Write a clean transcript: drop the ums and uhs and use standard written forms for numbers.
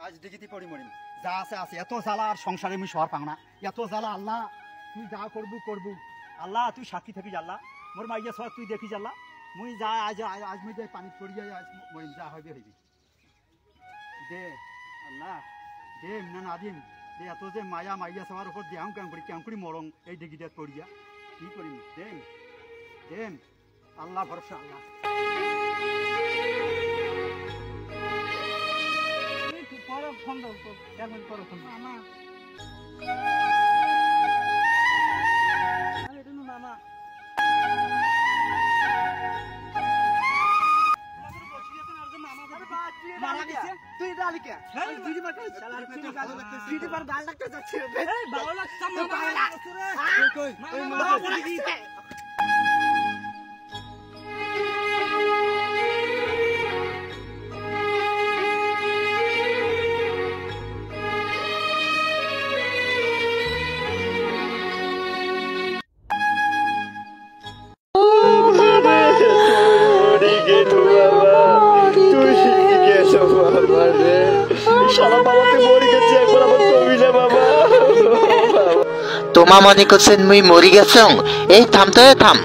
আজ দেখিতে পড়ি মরিম যা আছে আছে এত জ্বালা আর সংসারে আমি সর পাং না এত জ্বালা আল্লাহ তুই যা করবু করবু আল্লাহ তুই সাক্ষী থাকিস আল্লাহ মোর মাইয়া সব তুই দেখিস আল্লাহ মুই যা আজ আজ মুই যাই পানি পড়িয়া আজ মরিম যা হইবে হইবি দে আল্লাহ দে না নাদিম দে এত যে মায়া মাইয়া সবার উপর দেহাম কেম করি মরং এই দেখিতে পড়িয়া কি করিম দেন দেন আল্লাহ ভরসা আল্লাহ ফোন দাও এখন করো ফোন মামা মামা তুই ডালি কে দিদি মাকে শালা দিদি পার গাল লাগতে যাচ্ছে এই ভালো লাগছে মামা কই ওই মামা বলে দিয়েছে তোমা মনে করছেন মুই মরি গেছং এই থাম তো থাম